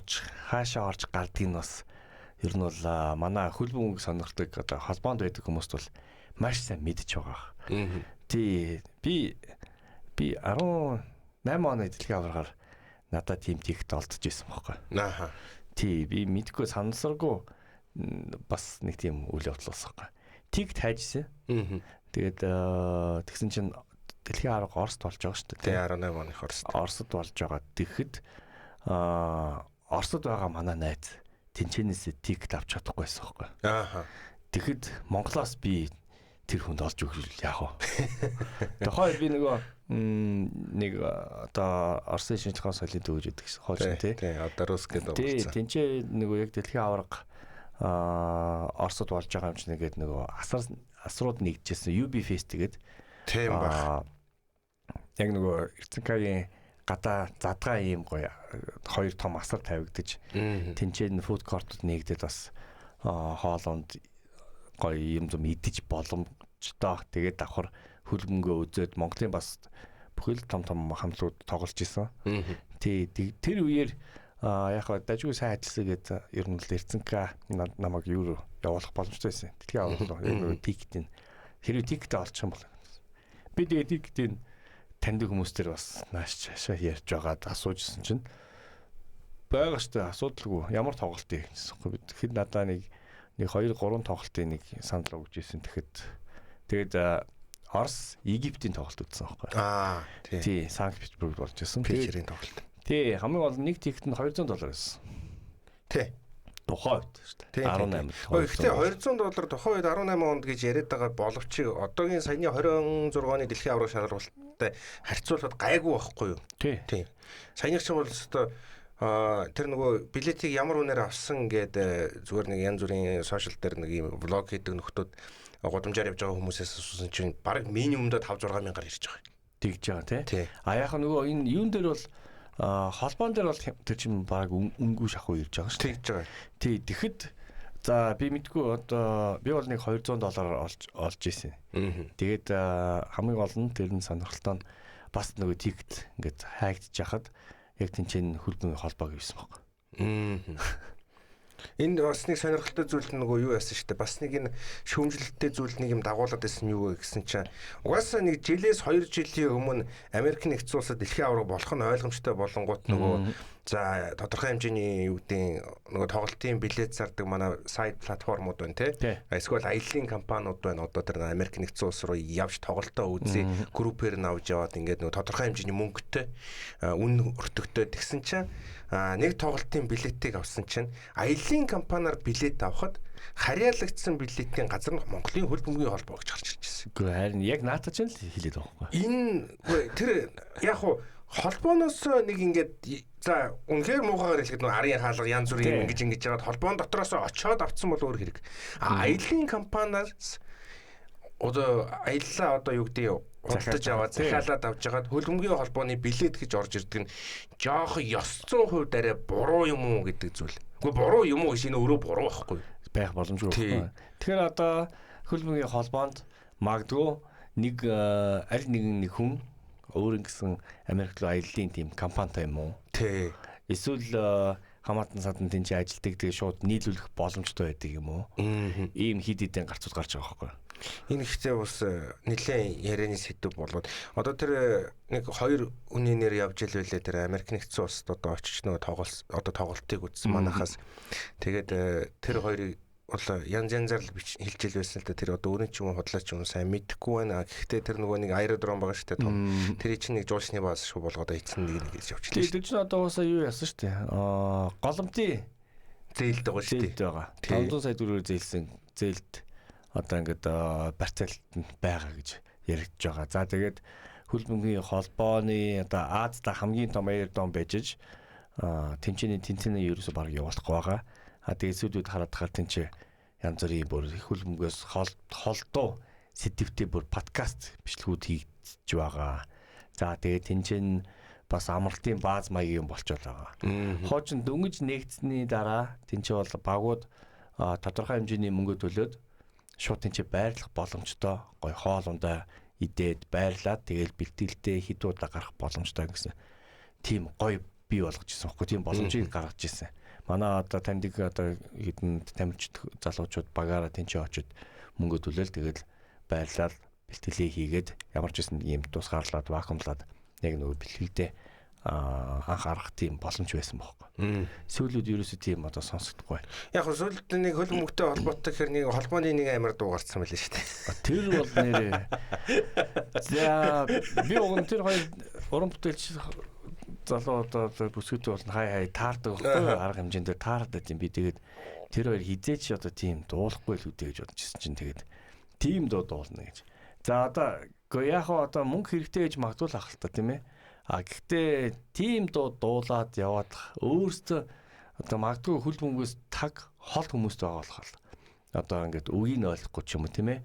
хаашаа орж гардгийг нь бас ер нь бол манай хөлбөмбөг сонирхдаг одоо холбоонд байдаг хүмүүст бол маш сайн мэдж байгаа. Тий би 18 оны дэлхийн аваргаар надад тийм тикт олдож исэн байхгүй. Ааха. Тий би мэдгүй санамсаргүй бас нэг тийм үйл явдал болсон. Тикт хайжсэн. Тэгээд тэгсэн чинь дэлхийн аварга Оросд болж байгаа шүү дээ. Тий 18 оны Оросд болж байгаа. Тэгэхэд Оросд байгаа манай найз тэнцэнээс тикт авч чадахгүйсэн байхгүй. Ааха. Тэгэхэд Монголоос би тэр хүнд олж өгөх яах вэ? Тохой би нэг одоо Оросын шинжлэх ухааны соёлын төвөж гэдэг хоочин тий. Тий одоо рус гэдэг тий тэнцээ яг дэлхийн аварга Оросд болж байгаа юм чинь нэгээд асрууд нэгжсэн UB Fest гэдэг тийм баг. Яг Эрцэнкагийн гадаа задгаа ийм гоё хоёр том асар тавигдаж тэнцэн фуд кортод нэгдээд бас хоолонд гоё юм зам идэж боломжтой. Тэгээд давхар хөлбөмбөгөө үзээд Монголын бас бүхэл том хамтлууд тоглож исэн. Тий тэр үеэр яг дажгүй сайн ажилласан гэдэг ер нь л Эрцэнка намайг юу явуулах боломжтой байсан. Дэлхийн аварга тиктийн хэрвээ тиктэй олчих юм бол би тэгээд тиктийн таньдаг хүмүүстэр бас нааш чашаа ярьж байгаад асуужсэн чинь байгаа штэ асуудалгүй ямар тоглолтыг гэсэн. Тэгэхэд надаа нэг 2-3 тоглолтын нэг санал өгч ирсэн. Тэгээд Орос Египтийн тоглолт үзсэн байхгүй. Тий Санкт Петербургт болж ирсэн. Печерийн тоглолт. Тий хамгийн гол нэг тикт нь $200 байсан. Тий. Тухайн үед шүү дээ. 18. Гэхдээ $200 тухайн үед 18 онд гэж яриад байгаа боловч одоогийн саяны 26 оны дэлхийн аварга шалралттай харьцуулахад гайгүй байхгүй юу? Тий. Саяных чинь бол өстой тэр нөгөө билетийг ямар үнээр авсан гэдэг зүгээр нэг янз бүрийн сошиал дээр нэг юм влог хийдэг нөхдүүд гудамжаар явж байгаа хүмүүсээс асуусан чинь бараг минимумдаа 5-6 мянгаар ирж байгаа. Тэгж байгаа тий. Яг нөгөө энэ юун дээр бол холбоон дээр бол тэр чинь баг үнгүй шахуу ирж байгаа шүү. Тэгж байгаа. Тий тэгэхэд за би мэдгүй одоо би бол нэг $200 олж исэн. Тэгээд хамгийн гол нь тэр нь сонирхолтой нь бас нөгөө тикт ингээд хайгдж яхад яг тэнцэн хөлбөмбөгийн холбоо гэвсэн баг. Энэ бас нэг сонирхолтой зүйл нөгөө юу яасан шүү дээ. Бас нэг энэ шүүмжлэлттэй зүйл нэг юм дагуулад байсан юу гэсэн чинь угаасаа нэг жилээс 2 жилийн өмнө Америк нэгдсэн улсад дэлхийн аварга болох нь ойлгомжтой болонгууд нөгөө за тодорхой хэмжээний юу гэдэг нөгөө тоглолтын билет зардаг манай сайт платформуд байна тий. Эсвэл аяллаа компаниуд байна. Одоо тэр Америк нэгдсэн улс руу явж тоглолтоо үзье. Группээр нь авч яваад ингээд нөгөө тодорхой хэмжээний мөнгөтэй үн өртөгтэй тэгсэн чинь нэг тоглолтын билетийг авсан чинь аяллаа компаниар билет авахад харьяалагдсан билетийн газар нь Монголын хөлбөмбөгийн холбоо гэж гарч ирж байна. Үгүй харин яг наатаж л хэлээд байгаа байхгүй. Энэ тэр яг хуу холбооноос нэг ингээд за үнэхээр муухайгаар хэлэхэд нөө арын хаалга янз бүрийн ингэж яагаад холбоон дотроос очиод авцсан бол өөр хэрэг. Аяллаа компаниас одоо аяллаа одоо юу гэдэг худалдаж аваад захиалаад авч жагаад хөлбөмбөгийн холбооны билет гэж орж ирдэг нь жоох 900% арай буруу юм уу гэдэг зүйл. Үгүй буруу юм уу гэж энэ өөрөө буруу байхгүй байх боломжгүй байхгүй. Тэгэхээр одоо хөлбөмбөгийн холбоонд магадгүй нэг аль нэг хүн өөр ингэсэн Америк руу аяллаа тийм компанитай юм уу? Тий. Эсвэл хамаатан садан тэнцээ ажилтдаг тэгээ шууд нийлүүлэх боломжтой байдаг юм уу? Ийм хид хидэн гарцууд гарч байгаа байхгүй. Энэ ихтэй бас нэлээд ярианы сэдв болоод одоо тэр нэг 2 хүний нэр явж ил байлээ тэр Америк нэгдсэн улсад одоо очиж нөгөө тоглолтыг үзсэн манахаас тэгээд тэр хоёрыг бол янзаар л хэлж ил байсан л да тэр одоо өөрийн ч юм худлаач юм сайн мэдэхгүй байна. Гэхдээ тэр нөгөө нэг аэродром байгаа шүү дээ том. Тэр чинь нэг жуулчны бааз шүү болгоод эцэн нэг гэж явж илээ. Тэр чинь одоо уусаа юу яасан шүү дээ. Голомтын зээлд байгаа шүү дээ. 500 сая төгрөгөөр зээлсэн зээлд одоо ингээд барьцаалтанд байгаа гэж яригдж байгаа. За тэгээд хөлбөмбөгийн холбооны одоо Азда хамгийн том аэродром байж тэнцэнэ ерөөсө баг явуулахгүй байгаа. Тэгээд сүүдэд хараад тэнцээ янз бүрийн бүр хөлбөмбөгөөс холдоо сэдвтэй бүр подкаст бичлэгүүд хийж байгаа. За тэгээд тэнцэн бас амралтын бааз маягийн юм болчиход байгаа. Хоочин дөнгөж нэгдсэний дараа тэнцээ бол багууд тодорхой хэмжээний мөнгө төлөөд шууд тэнцээ байрлах боломжтой гой хоолундаа идээд байрлаад тэгэл бэлтгэлтэй хэд удаа гарах боломжтой гэсэн тийм гой бий болгож ирсэн байхгүй тийм боломжийг гаргаж ирсэн. Манай одоо таньдаг одоо хэдэн тамирчид залуучууд багаараа тэнцээ очиж мөнгө төлөөл тэгэл байрлал бэлтгэлээ хийгээд ямар ч гэсэн ийм тусгаарлаад вакуумлаад яг нөгөө бэлтгэлдээ анх арах тийм боломж байсан байхгүй. Сүүлүүд ерөөсөө тийм одоо сонсогдохгүй. Яг нь сүүлд нэг хөл мөнгөтэй холбоотой гэхэр нэг холбооны нэг амар дуу гарцсан байлээ шүү дээ. Тэр бол нэрээ. За би уг нь тэр хоёр уран бүтээлч залуу одоо бүсгүйтэй бол хай таардаг байхгүй арга хэмжээндээ таардаг юм би тэгээд тэр хоёр хизээч одоо тийм дуулахгүй л үдэ гэж бодож ирсэн чинь тэгээд тийм дуу дуулна гэж. За одоо яг одоо мөнгө хэрэгтэй гэж магадгүй ах л та тийм ээ. Гэхдээ тийм дуу дуулаад яваад өөрөөсөө одоо магадгүй хөл бөмбөгөөс таг хол хүмүүстэй байгаа болох л. Одоо ингээд үгийг ойлгохгүй ч юм уу тийм ээ.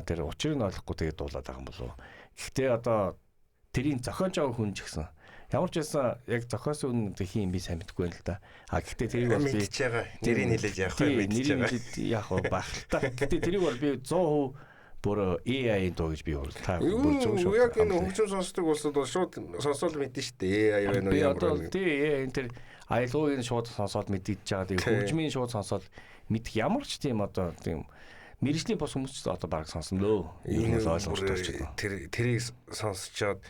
Тэр учрыг нь ойлгохгүй тэгээд дуулаад байгаа юм болов. Гэхдээ одоо тэрийн зохиож байгаа хүн ч гэсэн ямар ч байсан яг зохиосон үнэ хин би сайн мэдгүй байл л да. Гэхдээ тэрийг бол би мэдчихэж байгаа. Нэрийг хэлээж яах вэ? Мэдчихэж байгаа. Яг байх л та. Гэхдээ тэрийг бол би 100% бүр AI-ийн дуу гэж би бол та бүр зөв шүү. Яг энэ хөгжим сонсдог улсууд бол шууд сонсоод мэднэ шүү дээ. AI байна уу ямар нэг. Тэгээ энэ аялгаугийн шууд сонсоод мэдчихэж байгаа. Тэгээ хөгжмийн шууд сонсоод мэдэх ямар ч тийм одоо тийм мэржлийн бос хүмүүс ч одоо баг сонсон лөө. Энэ ойлгомжтой ч гэдэг. Тэрийг сонсчоод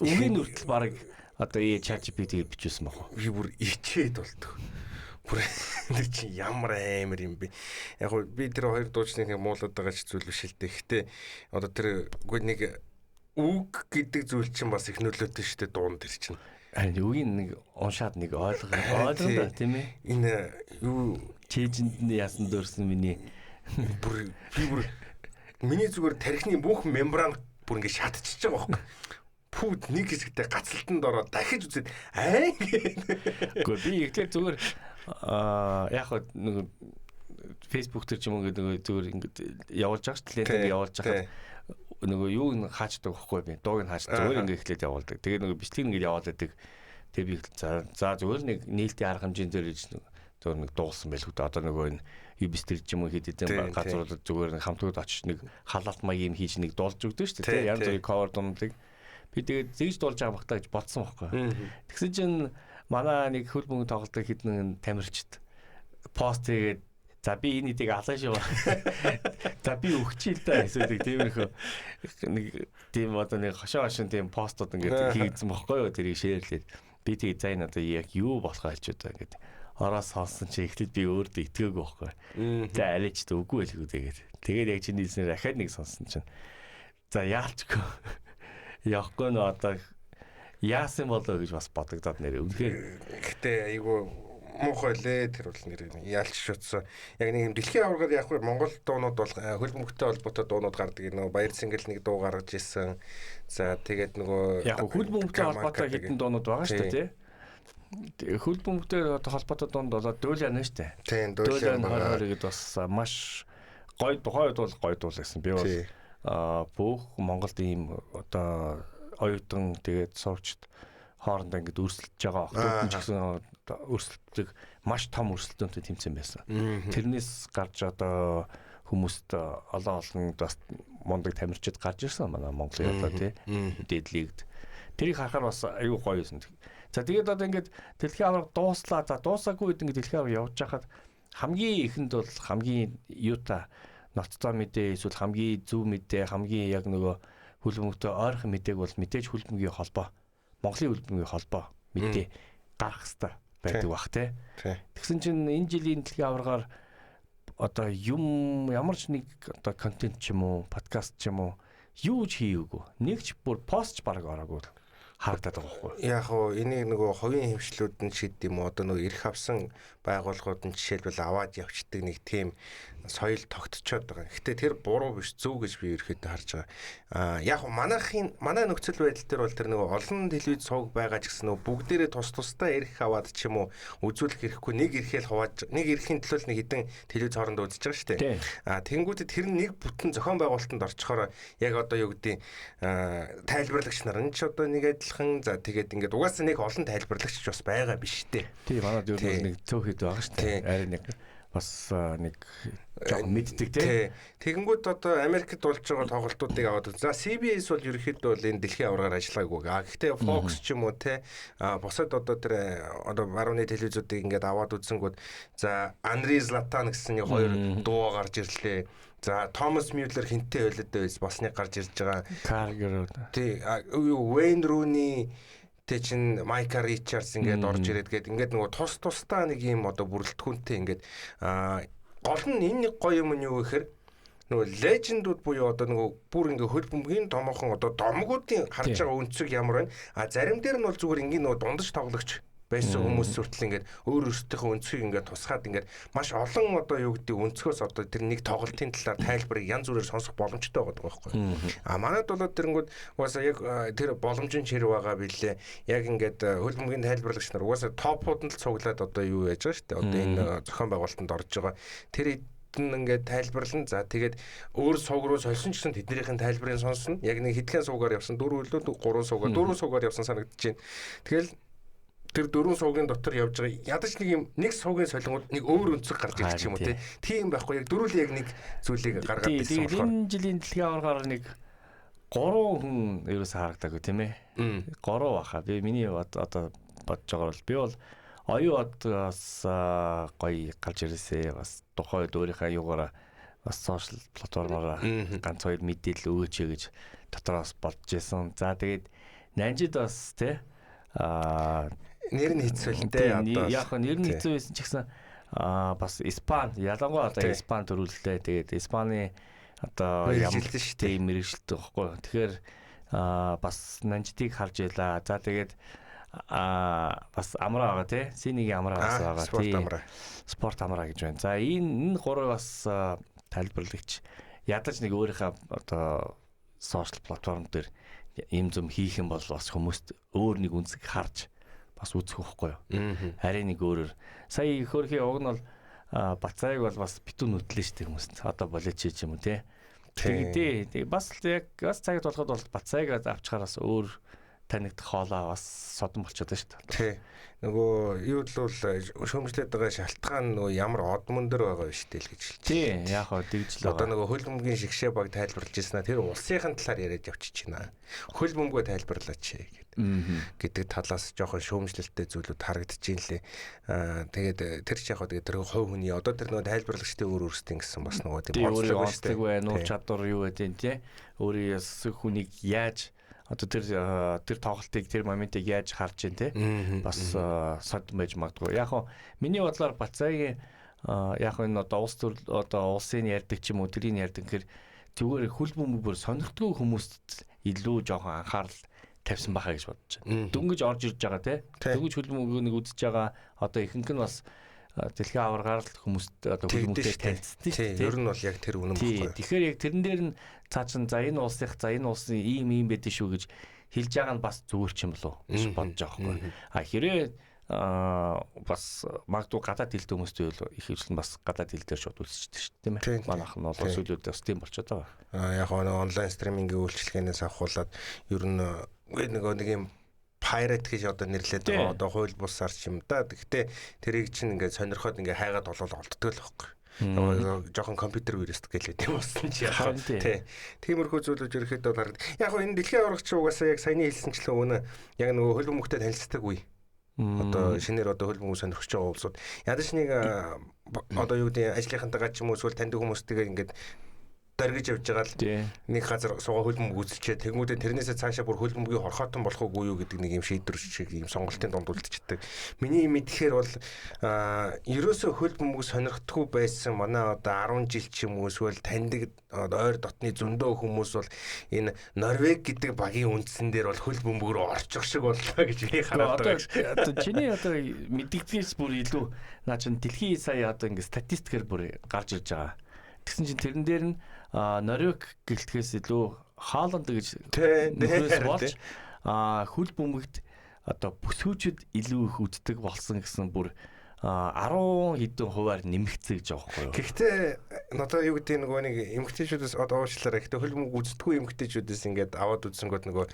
үгийн нүртэл баг одоо ChatGPT бичсэн баг. Би бүр ичээд болдог. Бүр нэг чи ямар амар юм бэ. Яг гоо би тэр хоёр дуучныг муулаад байгаа ч зүйл биш л дээ. Гэхдээ одоо тэр үгүй нэг үг гэдэг зүйл чинь бас их нөлөөтэй шүү дээ дуун тэр чинь. Харин үгийн нэг уншаад нэг ойлгоо тийм ээ. Энэ юу чэйжэнд нь яасан дөрсөн миний бүр би бүр миний зүгээр тархины бүх мембран бүр ингэ шатчихж байгаа байхгүй. Пүүд нэг хэсэгтээ гацалтанд ороод дахиж үзээд Гэхдээ би ихтэй зүгээр яг нэг Facebook дээр ч юм уу гэдэг зүгээр ингэ явуулж байгаа шүү дээ. Тэгээд явуулж байгаа нөгөө юу н хаачдаг байхгүй би дууг нь хаачдаг зүгээр ингэ эхлээд явуулдаг. Тэгээд нөгөө бичлэг ингэ явуулдаг. Тэгээд би за зүгээр нэг нээлтийн арга хэмжээнд дээр зүгээр нэг дуулсан байлгүй дээ. Одоо нөгөө энэ юбистер ч юм уу хэд хэдэн газруудад зүгээр хамтууд очиж нэг халаалт маяг юм хийж нэг дуулж өгдөө шүү дээ. Янз бүрийн cover дундыг би тэгээд зэгж дуулж байгаа багтаа гэж бодсон байхгүй. Тэгсэн чинь манай нэг хөл бөмбөг тоглолтог хэдэн тамирчид пост хийгээд за би энэ эдийг алаа шүү. За би өгчий л да эсвэл тиймэрхүү нэг тийм одоо нэг хошоошин тийм постууд ингээд хийгдсэн байхгүй юу тэрийг шеэрлээд би тэгээд за энэ одоо яг юу болохоо хэлж удаа ингээд ороос сонсон чи ихтэд би өөртөө итгээгүй байхгүй. За алиж та үгүй байлгүй тэгээд яг чиний хэлснээр дахиад нэг сонсон чинь за яалчгүй явахгүй нөө одоо яасан болоо гэж бас бодогдоод нэр үнэхээр гэхдээ айгу муухай лээ тэр бол нэр яалч шутсан яг нэг юм дэлхийн аваргаар яг хөө Монгол дуунууд бол хөл бөмбөгтэй холбоотой дуунууд гардаг нөгөө баяр цэнгэл нэг дуу гаргаж ирсэн за тэгээд нөгөө яг хөл бөмбөгтэй холбоотой хэдэн дуунууд байгаа шүү дээ тий хөл бөмбөгтэй холбоотой дунд болоо дөөлөн шүү дээ тийм дөөлөн хоёрыг бас маш гоё тухайд бол гоё дуу байсан би бол бүх Монголд ийм одоо оюутан тэгээд сурагчд хоорондоо ингэж өрсөлдөж байгаа охтууд ч гэсэн өрсөлдөж маш том өрсөлдөөнтэй тэмцээн байсан. Тэрнээс гарч одоо хүмүүст олон бас мундаг тамирчид гарч ирсэн манай Монголын одоо тий дээдлигд. Тэрийг харахаар бас аюу гоё юмсан. За тэгээд одоо ингэж дэлхийн аварга дууслаа. За дуусаагүй үед ингэж дэлхийн аварга явж байхад хамгийн ихэнд бол хамгийн юута ноцтой мэдээ эсвэл хамгийн зөв мэдээ хамгийн яг нөгөө хөл бөмбөгтэй ойрхон мэдээг бол мэдээж хөл бөмбөгийн холбоо Монголын хөл бөмбөгийн холбоо мэдээ гарах хэрэгтэй байдаг бах тий. Тэгсэн чинь энэ жилийн дэлхийн аваргаар одоо ямар ч нэг одоо контент ч юм уу подкаст ч юм уу юу ч хийгээгүй. Нэг ч бүр пост ч бараг ороогүй харагдаад байгаа байхгүй. Яг уу энийг нөгөө хувийн хэмжлүүд нь ч гэдэм үү одоо нөгөө эрх авсан байгууллагууд нь жишээлбэл аваад явцдаг нэг тийм соёл тогтцоод байгаа. Гэхдээ тэр буруу биш зөв гэж би ерөөхдөө харж байгаа. Яг уу манай нөхцөл байдал дээр бол тэр нөгөө олон телевиз сувг байгаа ч гэсэн нөгөө бүгдээрээ тусдаа эрх аваад ч юм уу үзүүлэх хэрэггүй нэг эрхэл хувааж нэг эрхийн төлөө нэг хідэн телевиз хоорондоо үзэж байгаа шүү дээ. Тэнгүүтээ тэр нэг бүтэн зохион байгуулалтанд орчхоор яг одоо юу гэдэг тайлбарлагч нар нь ч одоо нэг адилхан за тэгээд ингээд угаасаа нэг олон тайлбарлагч бас байгаа биш дээ. Тийм манай дээр нэг цөөхөд байгаа шүү дээ. Арай нэг бас нэг жоохон мэддэг тий. Тэгэнгүүт одоо Америкт болж байгаа тоглолтуудыг аваад за CBS бол ерөөхдөө бол энэ дэлхийн аваргаар ажиллаагүй. Гэхдээ Fox ч юм уу тий бусад одоо тэр одоо барууны телевизүүдийг ингээд аваад үзсэнгүүд за Анри Златан гэсэн нэг хоёр дуу гарч ирлээ. За Томас Мюллер хинтээ байлаад байс босныг гарч ирж байгаа. Каргер. Тий Wayne Rooney тэ чин Майка Ричардс ингээд орж ирээд гээд ингээд нөгөө тусдаа нэг юм одоо бүрэлдэхүүнтэй ингээд гол нь энэ нэг гоё юм нь юу гэхээр нөгөө лежендүүд буюу одоо нөгөө бүр ингээ хөл бөмбөгийн томоохон одоо домгуудын харж байгаа өнцөг ямар байна. Зарим дээр нь бол зүгээр ингээ нөгөө дундаж тоглогч байсан хүмүүс хүртэл ингээд өөр өөрсдийнхөө өнцгийг ингээд тусгаад ингээд маш олон одоо юу гэдэг өнцгөөс одоо тэр нэг тоглолтын талаар тайлбарыг янз бүрээр сонсох боломжтой байгаа байхгүй. Манайд бол тэрэнгүүд угаасаа яг тэр боломжийн чир байгаа билээ. Яг ингээд хөл бөмбөгийн тайлбарлагч нар угаасаа топууд нь л цуглаад одоо юу яаж байгаа шүү дээ. Одоо энэ зохион байгуулалтанд орж байгаа. Тэр ингээд тайлбарлан за тэгээд өөр сууг руу сольсон ч гэсэн тэднийхэн тайлбарыг сонсно. Яг нэг хэдхэн суугаар явсан 4 үлээ 3 суугаар явсан санагдаж байна. Тэгэл тэр 4 суугийн дотор явж байгаа ядаж нэг юм нэг суугийн солингууд нэг өөр өнцөг гарч ирчих юм уу тийм байхгүй яг дөрүл яг нэг зүйлийг гаргаад ирсэн болохоор энэ жилийн дэлхийн аваргаар нэг 3 хүн ерөөсөө харагдаагүй тийм ээ 3 баха би миний одоо бодож байгаа бол би бол оюутгаас гоё гарч ирээсээ бас тухайд өөрийнхөө юугаараа бас сошиал платформороо ганц хоёр мэдээлэл өгөөч гэж дотроос бодож исэн. За тэгээд Нанжид бас тий нэр нь хэцүүлтэй одоо яг нэр нь хэцүү байсан ч гэсэн бас Испани ялангуяа одоо Испани төрүүллээ. Тэгээд Испани одоо ямар тийм мэрэгчлээ байхгүй. Тэгэхээр бас Нанжидыг харж байлаа. За тэгээд бас амраа байгаа тий. Синийг амраа бас байгаа. Спорт амраа гэж байна. За энэ гурав бас тайлбарлагч ядаж нэг өөрийнхөө одоо сошиал платформ дээр юм зам хийх юм бол бас хүмүүст өөр нэг үнцэг харж бас үзэх байхгүй юу. Харин нэг өөрөөр сая хөрхийн уг нь бол бацааг бол бас битүү нүтлээ шүү дээ хүмүүст. Одоо болооч юм уу те. Тэгээд бас яг бас цагт болоход бол бацааг авчхаараас өөр танигдах хоолоо бас содон болчиход байна шүү дээ. Тий. Нөгөө юу л бол шөмжлээд байгаа шалтгаан нөгөө ямар од мөндөр байгаа шүү дээ л гэж хэлж. Тий, яг хоо тэгж л байгаа. Одоо нөгөө хөл бөмбөгийн шигшээ баг тайлбарлаж ирсэн аа тэр улсынхын талаар яриад явчих чинь. Хөл бөмбөгөө тайлбарлаач гэдэг талаас жоохон шөмжлөлттэй зүйлүүд харагдаж ийн лээ. Тэгээд тэр ч яг хоо тэгээд тэр хувь хүний одоо тэр нөгөө тайлбарлагчдын өөр өөрсдийн гэсэн бас нөгөө тийм онцлог байна, ур чадвар юу гэдэг нь тий. Өөрийн хүнийг яаж одоо тэр тоглолтыг тэр моментыг яаж харж ийн те бас сод байж магадгүй. Яг хоо миний бодлоор Бацаагийн яг энэ одоо улсын ярьдаг ч юм уу тэрийг ярьдаг гэхээр зүгээр хөл бөмбөг бүр сонирхтгүй хүмүүст илүү жоохон анхаарал тавьсан байхаа гэж бодож байна. Дөнгөж орж ирж байгаа те. Дөнгөж хөл бөмбөгийг үзэж байгаа одоо ихэнх нь бас дэлхийн аваргаар л хүмүүст одоо хөл бөмбөгтэй танилцсан тийм. Ер нь бол яг тэр үнэн баггүй. Тэгэхээр яг тэрэн дээр нь цаачин за энэ улсын ийм байдэн шүү гэж хэлж байгаа нь бас зүгээр ч юм болов гэж бодож байгаа байхгүй. Хэрэг бас магадгүй гадаад хэлтэй хүмүүстэй бол их хвчлэн бас гадаад хэл дээр шууд үлсчихдээ шүү дээ тийм ээ. Манайх нь бол сүүлүүд бас тийм болчиход байгаа. Яг онлайн стримингийн үйлчилгээнээс авахуулаад ер нь нэг юм pirate гэж одоо нэрлээд байгаа. Одоо хууль бусаар ч юм да. Гэхдээ тэрийг чинь ингээд сонирхоод ингээд хайгаад олддог л байхгүй. Жохон компьютер вирус гэлээд юм болсон чи яах вэ? Тиймэрхүү зүйлүүд ерөөхдөө харагд. Яг энэ дэлхийн аврагч угаасаа яг саяны хэлсэнчлэн өнө яг нөгөө хөл бөмбөгтэй танилцдаг үе. Одоо шинээр одоо хөл бөмбөг сонирхож байгаа улсууд ядаж нэг одоо юу гэдэг ажлынхантайгаа ч юм уу эсвэл таньдаг хүмүүстэйгээ ингээд дөргиж явж байгаа л нэг газар суугаа хөл бөмбөг үзэлчээ тэгмүүдээ тэрнээсээ цаашаа бүр хөл бөмбөгийн хорхоотон болох уугүй юу гэдэг нэг юм шийдвэр шиг юм сонголтын донд үлдчихдэг. Миний мэдхээр бол ерөөсөө хөл бөмбөг сонирхдаггүй байсан манай одоо 10 жил ч юм уу эсвэл таньдаг ойр дотны зөндөө хүмүүс бол энэ Норвег гэдэг багийн үндсэн дээр бол хөл бөмбөг рүү орчих шиг боллоо гэж би хараад байгаа. Одоо чиний одоо мэддэгдээс бүр илүү наа чин дэлхийн сая одоо ингэ статистикээр бүр гарч ирж байгаа. Тэгсэн чинь тэрэн дээр нь Норвег гэлтгэхээс илүү Хааланд гэж нөхрөөс болж хөл бөмбөгт одоо бүсгүүчд илүү их үздэг болсон гэсэн бүр 10 хэдэн хувиар нэмэгцээ гэж байгаа байхгүй юу. Гэхдээ одоо юу гэдэг нөгөө нэг эмэгтэйчүүдээс одоо уучлаарай. Гэхдээ хөлбөмбөг үздэггүй эмэгтэйчүүдээс ингээд аваад үзсэнгүүд нөгөө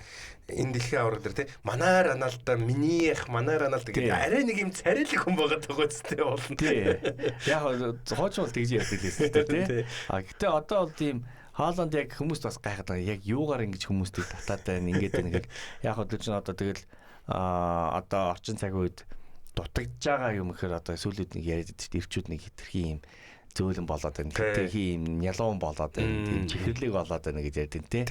энэ дэлхийн авраг дээр тий манай Роналдо миний ах манай Роналдо гэдэг арай нэг юм царайлаг хүн байгаа тохиол зүтэй болно. Тий. Яг хооч бол тэгж ярьдаг лээс тий. Гэхдээ одоо бол тийм Хааланд яг хүмүүст бас гайхаад байгаа. Яг юугаар ингэж хүмүүстийг татаад байна ингээд нэг яг одоо ч одоо тэгэл одоо орчин цагийн үед дутагдж байгаа юм гэхээр одоо сүүлүүд нэг яриад байдаг чинь ирчүүд нэг хитрхи юм зөөлөн болоод байна. Хитрхи юм нялуун болоод байна. Тийм чихэрлэг болоод байна гэж ярьдаг тийм.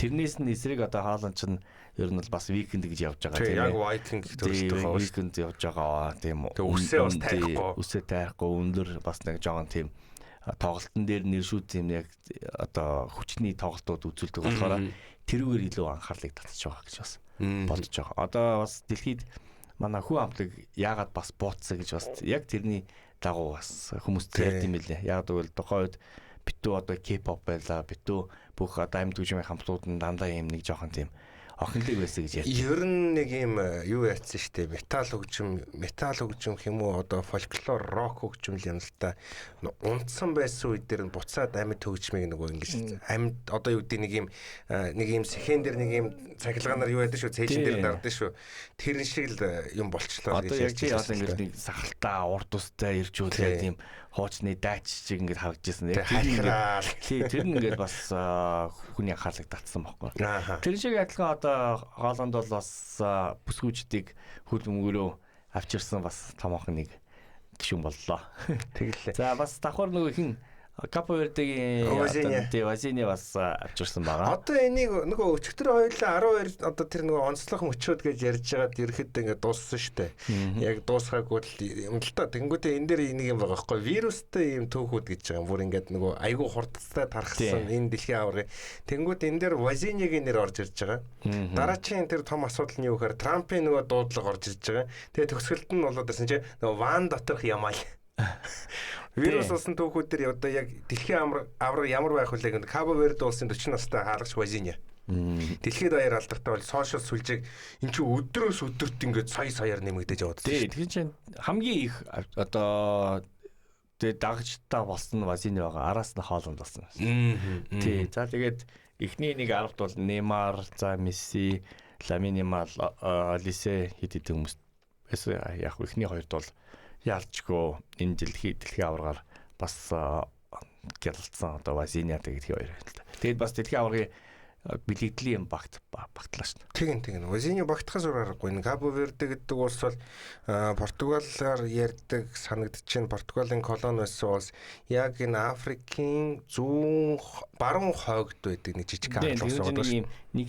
Тэрнээс нь эсрэг одоо Хааланд ч ер нь бол бас викенд гэж явж байгаа тийм. Яг Вайкинг төрөлтэй байгаа. Викенд явж байгаа тийм. Үсээ бас тайхгүй. Үсээ тайхгүй өндөр бас нэг жоохон тийм тоглолтын дээр нэршүүд юм яг одоо хүчний тоглолтууд үзүүлдэг болохоор тэрүүгээр илүү анхаарлыг татчих байгаа гэж бас бодож байгаа. Одоо бас дэлхийд манай хүн амтлаг яагаад бас бууцсан гэж бас яг тэрний дагуу бас хүмүүст ярьд юм билээ. Яг тэгвэл тухайн үед битүү одоо K-pop байлаа. Битүү бүх одоо амьд хөгжмийн хамтууд нь дандаа юм нэг жоохон тийм охинлог байсан гэж ярьж. Ер нь нэг юм юу ярьсан шүү дээ. Метал хөгжим хэм үү одоо фольклор, рок хөгжим юм л та. Унтсан байсан үед дээр нь буцаад амьд хөгжмийг нөгөө ингэж амьд одоо юу гэдэг нэг юм сэхэн дээр нэг юм цахилгаанаар юу яадаг шүү, цээжин дээр дардсан шүү. Тэр шиг л юм болчлоо гэж ярьж байна. Одоо ингэж нэг сахалтаа урд устай иржүүлээд тийм хоочны дайч шиг ингэж харагдажсэн. Тэр нь ингэж бас хүний анхаарлыг татсан байхгүй. Тэр шиг адилхан одоо Хооланд бол бас бүсгүүчдийг хөлбөмбөгөөрөө авчирсан бас томоохон нэг гишүүн боллоо. Тэгэлээ. За бас давхар нөгөө хин Капо Вердегийн Вазини бас авчирсан байгаа. Одоо энийг нөгөө өчигдөр хоёулаа 12 одоо тэр нөгөө онцлог мөчөөд гэж ярьж байгаад ирэхэд ингээд дууссан шүү дээ. Яг дуусгаагүй юм л та. Тэнгүүтээ энэ дээр нэг юм байгаа байхгүй вирустай юм төөхүүд гэж байгаа юм. Бүр ингээд нөгөө айгүй хурдтай тархсан энэ дэлхийн авраг. Тэнгүүт энэ дээр Вазинигийн нэр орж ирж байгаа. Дараагийн тэр том асуудал нь юу гэхээр Трампын нөгөө дуудлага орж ирж байгаа. Тэгээ төгсгөлд нь болоод ирсэн чинь нөгөө Ван доторх Ямал вирус болсон түүхүүд дээр одоо яг дэлхийн авраг ямар байх вэ гэдэг Кабо Верде улсын 40 настай хаалгач Вазиня. Дэлхийд баяр алдартай бол сошиал сүлжээг эн чинь өдрөөс өдөрт ингээд саяар нэмэгдэж яваад байна. Тэгэхээр чинь хамгийн их одоо дагагчтай болсон Вазини байгаа. Араас нь Хооланд болсон. Тий. За тэгээд эхний нэг 10-т бол Неймар, за Месси, Ламин Ямал, Олисе хэд хэдэн хүмүүс байсан. Яг эхний хоёрт бол ялчгүй энэ дэлхийн аваргаар бас гялалцсан одоо Вазиниа гэдэг хоёр байл та. Тэгээд бас дэлхийн аваргын бэлэгдлийн багтлаа шүү дээ. Тийм. Вазиниа багтахаас өөр аргагүй. Кабо Верде гэдэг улс бол Португалаар ярьдаг санагдаж байна. Португалийн колони байсан улс яг энэ Африкийн зүүн баруун хойгд байдаг нэг жижиг улс байгаа. Нэг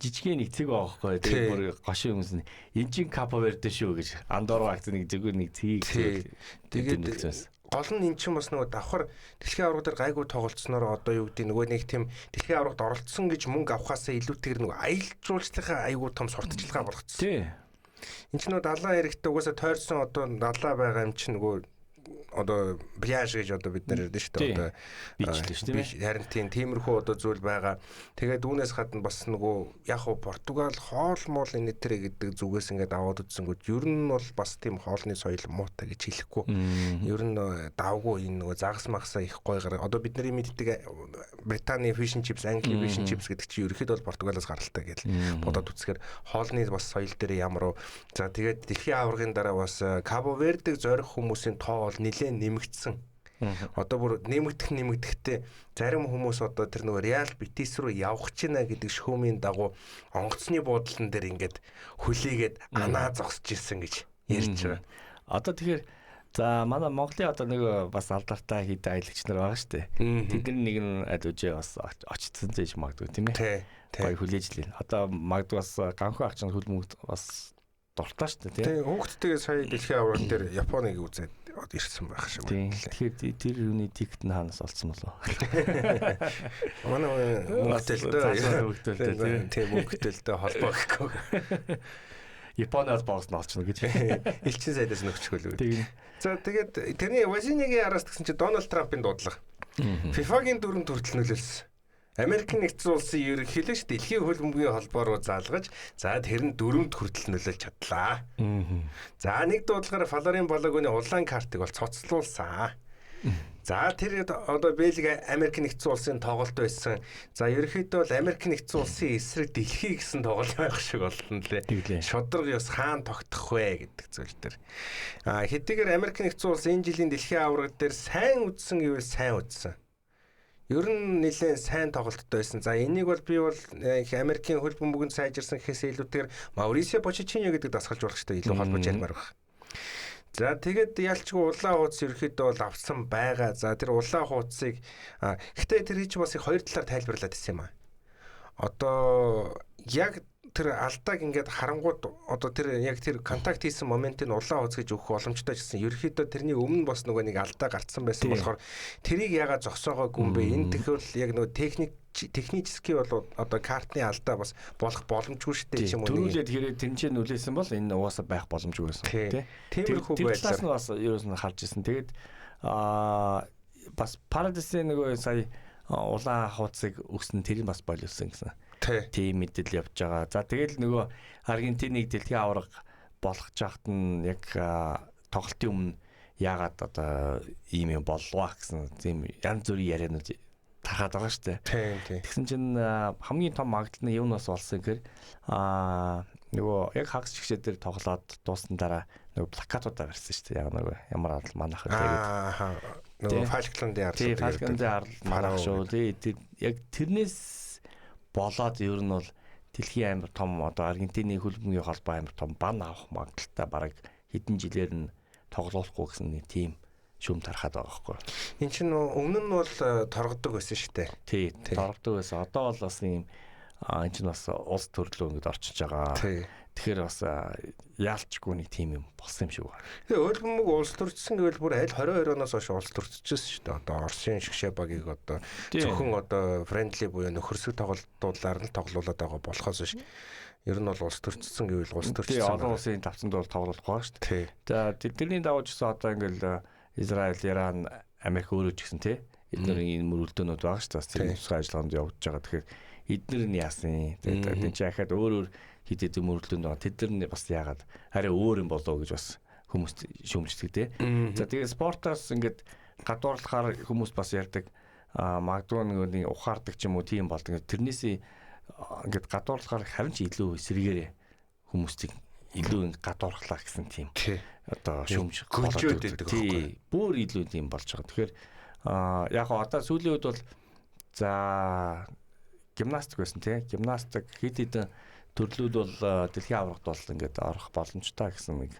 жижигхэн нэг цэг байгаа байхгүй. Тэгээд бүр гошин хүмүүс нь энэ чинь Капо Верде шүү гэж Андорро акц нэг зүгээр нэг цэг. Тэгээд гол нь эн чинь бас нөгөө давхар дэлхийн авраг дээр гайгүй тоглолцсноор одоо юу гэдэг нөгөө нэг тийм дэлхийн аврагт оролцсон гэж мөнгө авахаасаа илүүтэйгээр нөгөө аялал жуулчлалынхаа айгүй том сурталчилгаа болгоцсон. Тий. Энд чинь нөгөө далайн эрэхтэй угаасаа тойрсон одоо далаа байгаа юм чинь нөгөө одоо пляж гэж одоо бид нар ярьдэн шүү дээ. Одоо бичлээ шүү дээ. Харин тиймэрхүү одоо зүйл байгаа. Тэгээд үүнээс гадна бас нөгөө яг хуу Португал хоол моол энэ тэр гэдэг зүгээс ингээд аваад үзсэнгүүд ер нь бол бас тийм хоолны соёл муутай гэж хэлэхгүй. Ер нь давгүй энэ нөгөө загас магсаа их гой гараа. Одоо бид нарын мэддэг Британий fish and chips, Англи fish and chips гэдэг чинь ерөөхдөө бол Португалаас гаралтай гэж бодоод үзэхээр хоолны бас соёл дээр ямар уу. За тэгээд дэлхийн аваргын дараа бас Кабо Вердег зорих хүмүүсийн тоо бол нэлээд нэмэгдсэн. Одоо бүр нэмэгдэхтэй зарим хүмүүс одоо тэр нөгөө Реал Бетис руу явах гэж байна гэдэг шүүмийн дагуу онгоцны буудлын дээр ингээд хүлээгээд анаа зогсож ирсэн гэж ярьж байгаа. Одоо тэгэхээр за манай Монголын одоо нэг бас алдартай хэд аялагч нар байгаа шүү дээ. Тэдний нэг нь адужээ бас очсон гэж магадгүй тийм ээ. Гоё хүлээж лээ. Одоо магадгүй бас ганхуу ах чинь хөлмөг бас дуртай шүү дээ тийм. Хүүхдтэйгээ сая дэлхийн аврал дээр Японыг үзээд ирсэн байх шиг байна. Тэгэхээр тэр юуны тикт нь хаанаас олцсон болов? Манай мөнгөтэй тийм мөнгөтэй холбоо гэхгүй. Японоос боос нь олчихно гэж. Элчин сайдаас нөхчихөл үү. За тэгээд тэрний Вазинигийн араас гэсэн чинь Дональд Трампын дуудлага. FIFA-гийн дүрэн төртөл нөлөөлсөн. Америкийн нэгдсэн улсын ерөнхийлөгч дэлхийн хөлбөмбөгийн холбоо руу залгаж за тэр нь 4-д хүртэл нөлөөлж чадлаа. За нэг дуудлагаар Фаларын балагууны улаан картыг бол цоцлуулсан. За тэр одоо Бельги Америк нэгдсэн улсын тоглолт байсан. За ерөнхийдөө бол Америк нэгдсэн улсын эсрэг дэлхий гэсэн тоглолт байх шиг болно лээ. Шудраг ёс хаана тогтох вэ гэдэг зүйл төр. Хэдийгээр Америк нэгдсэн улс энэ жилийн дэлхийн аварга дээр сайн үдсэн гэвэл сайн үдсэн. Ер нь нэлээд сайн тоглолттой байсан. За энийг бол би бол Америкийн хөл бөмбөгөнд сайжирсан гэхээс илүүтэйгээр Маурисио Почичиньо гэдэг дасгалж урагчтай илүү холбож ялмаар байна. За тэгээд ялчгүй улаан хуудас ерөөхдөө бол авсан байгаа. За тэр улаан хуудасыг гэхдээ тэр хийж бас их хоёр талаар тайлбарлаад ирсэн юм аа. Одоо яг тэр алдааг ингээд харангууд одоо тэр яг тэр контакт хийсэн моментыг улаан хуудас гэж өгөх боломжтой гэсэн. Ерөөхдөө тэрний өмнө бас нөгөө нэг алдаа гарцсан байсан болохоор тэрийг ягаад зогсоогоогүй юм бэ? Энэ тэгэхээр яг нөгөө технически бол одоо картны алдаа бас болох боломжгүй шүү дээ юм уу. Төрүүлээд хэрэг тэнцээ нүлээсэн бол энэ угаасаа байх боломжгүй байсан тий. Тиймэрхүү байдлаар нь бас ерөөс нь харж ирсэн. Тэгээд бас Paradise нөгөө сая улаан хуудасыг өгсөн тэрийг бас боловсон гэсэн. Тийм мэдэл явж байгаа. За тэгэл нөгөө Аргентиныг дэлхийн аварга болгож яхад нь яг тоглолтын өмнө яагаад одоо ийм юм боллоо гэсэн тийм янз бүрийн ярианууд тархаад байгаа шүү дээ. Тийм. Тэгсэн чинь хамгийн том магадлал нь юу нас болсон гэхээр нөгөө яг хагас шигшээ дээр тоглоод дууссан дараа нөгөө плакатуудаа барьсан шүү дээ. Яг нөгөө ямар арал манах вэ гэдэг. Нөгөө Фалкландын арал. Тийм Фалкландын арал манах шүү. Яг тэрнээс болоод ер нь бол дэлхийн амар том одоо Аргентины хөлбөмбөгийн холбоо амар том бан авах магадaltaй бараг хэдэн жилээр нь тоглохгүй гэсэн нэг тийм шүм тархаад байгаа байхгүй. Энд чинь өмнө нь бол торгодог байсан шүү дээ. Тий, торгодог байсан. Одоо бол бас ийм энэ чинь бас улс төрлөө ингэж орчиж байгаа. Тэгэхээр бас яалчгүй нэг тийм юм болсон юм шиг байна. Тэгээ хөлбөмбөг улс төрчсөн гэвэл бүр аль 22 оноос хойш улс төрчихсөн шүү дээ. Одоо Оросын шгшээ багийг одоо зөвхөн одоо френдли буюу нөхөрсөг тоглолтуудаар нь тоглуулад байгаа болохоос биш. Ер нь бол улс төрчсөн гэвэл улс төрчсөн. Тэгээ олон улсын тавцанд бол тоглох байгаа шүү дээ. За тэдний дагуу ч гэсэн одоо ингээл Израиль, Иран, Америк өөрөө ч гэсэн тий эдгээр энэ мөрөлдөөнүүд байгаа шүү дээ. Тийм тусгай ажиллагаанд явж байгаа. Тэгэхээр эдгээр нь яасан. Тэгээд энэ чинь ахаад өөр хитэд мөрөлдөөнд байгаа. Тэд нар бас яагаад арай өөр юм болоо гэж бас хүмүүс шүүмждэг тий. За тэгээд спортоос ингээд гадуурлахаар хүмүүс бас ярьдаг магадгүй нэг ухаардаг ч юм уу тийм болдог. Тэрнээсээ ингээд гадуурлахаар харин ч илүү эсрэгээрээ хүмүүсийг илүү гадуурхлаа гэсэн тийм одоо шүүмж болоод байдаг байхгүй. Бүр илүү тийм болж байгаа. Тэгэхээр яг одоо сүүлийн үед бол за гимнастик байсан тий. Гимнастик хэд хэдэн төрлүүд бол дэлхийн аврагт бол ингээд орох боломжтой гэсэн нэг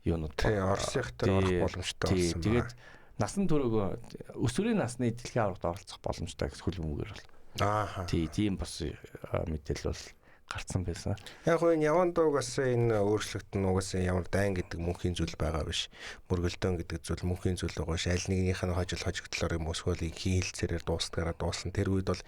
юунууд. Тий, Оросынхтэр орох боломжтой болсон. Тэгээд насан туршид өсвөрийн насны дэлхийн аврагт оролцох боломжтой гэсэн хөлбөмбөгээр бол. Тий, тийм бас мэдээлэл бол гарцсан байсан. Яг энэ яван дуугаас энэ өөрчлөлт нь угаасаа ямар дайн гэдэг мөнхийн зүйл байгаа биш. Мөргөлдөөн гэдэг зүйл мөнхийн зүйл байгаа биш. Аль нэгнийх нь хожигдлоор юм эсвэл хийлцээрээр дуустгаараа дуусна. Тэр үед бол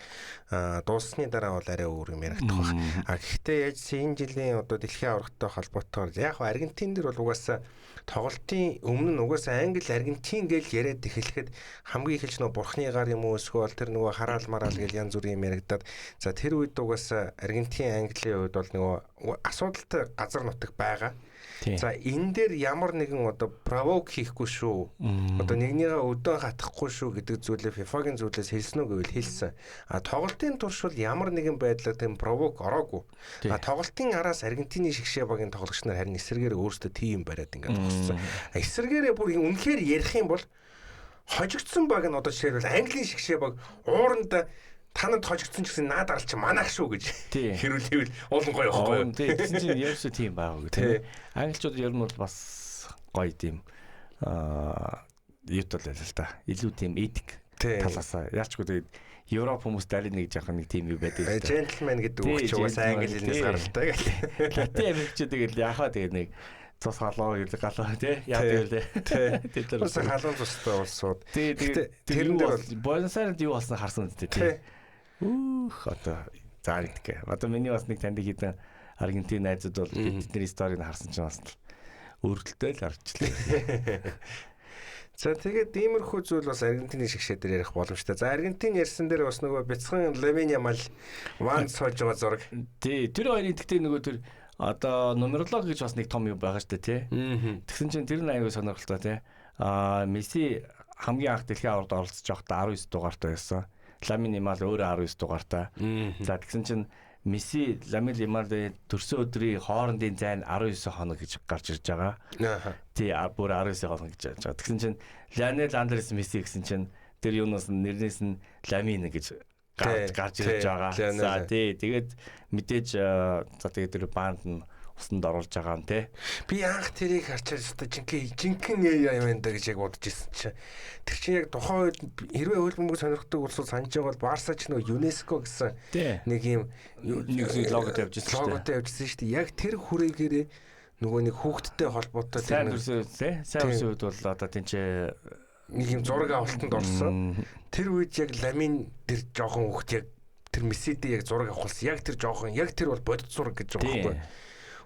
дууссаны дараа бол арай өөр юм яригдах баг. Гэхдээ яаж энэ жилийн одоо дэлхийн аврагтай холбоотойгоор яг Аргентин дээр бол угаасаа тоглолтын өмнө нь угаасаа Англи Аргентин гэж яриад эхлэхэд хамгийн ихэлж нөгөө бурхны гар юм уу эсвэл тэр нөгөө хараал мараал гэж янз бүрийн юм яригдаад за тэр үед угаасаа Аргентин Английн үед бол нөгөө асуудалтай газар нутаг байгаа. За энэ дээр ямар нэгэн одоо провок хийхгүй шүү. Одоо нэгнийгээ өдөө хатахгүй шүү гэдэг зүйлээ FIFA-гийн зүйлээс хэлсэн үү гэвэл хэлсэн. Тоглолтын турш бол ямар нэгэн байдлаар тийм провок ороогүй. Тоглолтын араас Аргентины шгшээ багийн тоглогч нар харин эсэргээр өөрсдөө тийм бариад ингээд боссон. Эсэргээрээ бүр үнэхээр ярих юм бол хожигдсон баг нь одоо жишээлбэл Английн шгшээ баг ууранда танад хожигдсон ч гэсэн наад арал чи манайх шүү гэж хэрүүлэвэл уулан гоё явахгүй юу. Тэгсэн чинь ерөөсөө тийм байгаагүй тийм. Англичууд ер нь бол бас гоё тийм юут л л та. Илүү тийм этик талаасаа яачгүй тэгээд Европ хүмүүс дали нэг жоохон нэг тийм юу байдаг. Джентльмен гэдэг үг ч угаасаа англи хэлнээс гаралтай гэх. Латин Америкчууд тэгэл яхаа тэгээд нэг цус халуун гэдэг галуу тий яадаг үлээ. Тэр бас халуун цустай улсууд. Тэгээд тэр нь бол Буэнос Айресд юу болсон харсан үстэй тий. Одоо заа нэгтэй. Одоо миний бас нэг танд хитэн Аргентин найзууд бол бидний сторийг харсан чинь бас өргөлтэй л орчлээ. За тэгээд иймэрхүү зүйл бас Аргентины шигшээ дээр ярих боломжтой. За Аргентин ярьсан дээр бас нөгөө бяцхан Ламин Ямал ван сууж байгаа зураг. Тий, тэр хоёрын тэгтээ нөгөө тэр одоо нумеролог гэж бас нэг том юм байгаа шүү дээ, тий. Тэгсэн чинь тэр нь аягүй сонирхолтой, тий. Месси хамгийн анх дэлхийн аварт оролцож байхдаа 19 дугаартай байсан. Ламин Ямал өөрөө 19 дугаартай. За тэгсэн чинь Месси Ламин Ямалын төрсөн өдрийн хоорондын зайн 19 хоног гэж гарч ирж байгаа. Тий, бүр 19 хоног гэж яаж байгаа. Тэгсэн чинь Лионел Андрес Месси гэсэн чинь тэр юунаас нэрнээс нь Ламин гэж гарч ирж байгаа. За тий, тэгээд мэдээж за тэгээд тэр банд нь усанд оруулж байгаа юм те. Би анх тэрийг харчаад өстой жинхэнэ юм энэ гэж яг бодож ирсэн чинь. Тэр чинь яг тухайн үед хэрвээ хөлбөмбөг сонирхдаг улсууд санаж байгаа бол Барса ч нөгөө ЮНЕСКО гэсэн нэг юм логотой явж ирсэн шүү дээ. Яг тэр хүрээлгээрээ нөгөө нэг хүүхдтэй холбоотой сайн үсэн үед бол одоо тэнцээ нэг юм зураг авалтанд орсон. Тэр үед яг Ламин тэр жоохон хүүхд яг тэр Мессидээ яг зураг авахулсан. Яг тэр жоохон яг тэр бол бодит зураг гэж байгаа байхгүй.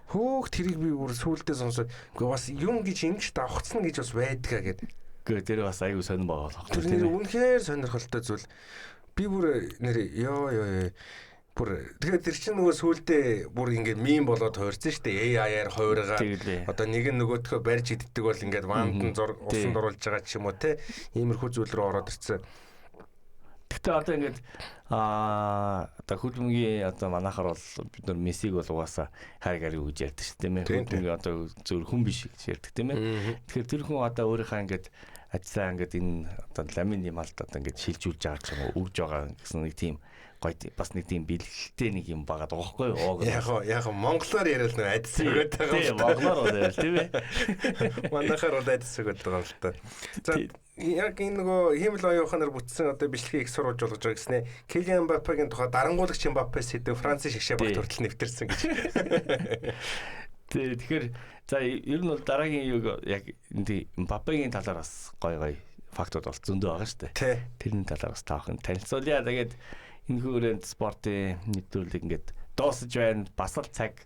Хөөх тэрийг би бүр сүулдээ сонсоод үгүй бас юм гэж ингэж давхцсан гэж бас байдгаа гэдэг. Гэ тэр бас аюу сонирн байгаа болох. Тэр нэр үнэхээр сонирхолтой зүйл. Би бүр нэр ёо бүр тэгэхээр тэр чинь нөгөө сүулдээ бүр ингээд мим болоод хуурсан шүү дээ. AI-аар хуургаа. Одоо нэг нь нөгөөдхөө барьж иддэг бол ингээд вантан зураг усанд оруулж байгаа ч юм уу те. Иймэрхүү зүйл рүү ороод ирсэн. Гэтэ одоо ингээд одоо хөлбөмбөгийн одоо манайхаар бол бид нар Мессиг бол угаасаа хайгаар юу гэж ярьдаг шүү дээ. Хөлбөмбөгийн одоо зөв хүн биш гэж ярьдаг тийм ээ. Тэгэхээр тэр хүн одоо өөрийнхөө ингээд ажлаа ингээд энэ одоо Ламин Ямалд одоо ингээд шилжүүлж байгаа ч юм уу өгж байгаа гэсэн нэг тийм гоё бас нэг тийм бэлгэлтэй нэг юм байгаа даахгүй юу? Яг монголоор яриад нэг адис өгöd байгаа. Тийм монголоор бол яриа тийм ээ. Манайхаар бол адис өгöd байгаа л та. За яг энэ нөгөө хиймэл оюуханаар бүтсэн одоо бичлэгийг их сурвалж болгож байгаа гэснээр Килиан Мбаппегийн тухай дарангуулагч Мбаппе сэдв Францын шигшээ багт хүртэл нэвтэрсэн гэж. Тэгэхээр за ер нь бол дараагийн юу яг энэ Мбаппегийн талаар бас гоё фактууд бол зөндөө байгаа шүү дээ. Тэрний талаар бас таахан танилцуулъя. Тэгээд энэ хүрээнд спортын нэвтрүүлэг ингээд дуусаж байна. Бас л цаг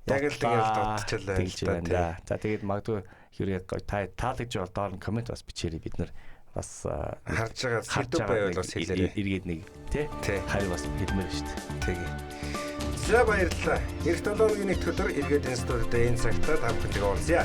яг л дуусчихлаа. За тэгээд магадгүй хэрэг таалагдж бол доор нь комент бас бичээрэй, бид нар бас харж байгаа сэдв байвал бас хэлээрэй. Эргээд нэг тий хайр бас хэлмээр шүү дээ. Тэгээ. За баярлалаа. Эх 7 өдрийн нэг өдөр эргээд энэ студид энэ цагтаа та бүхэндээ уулзъя.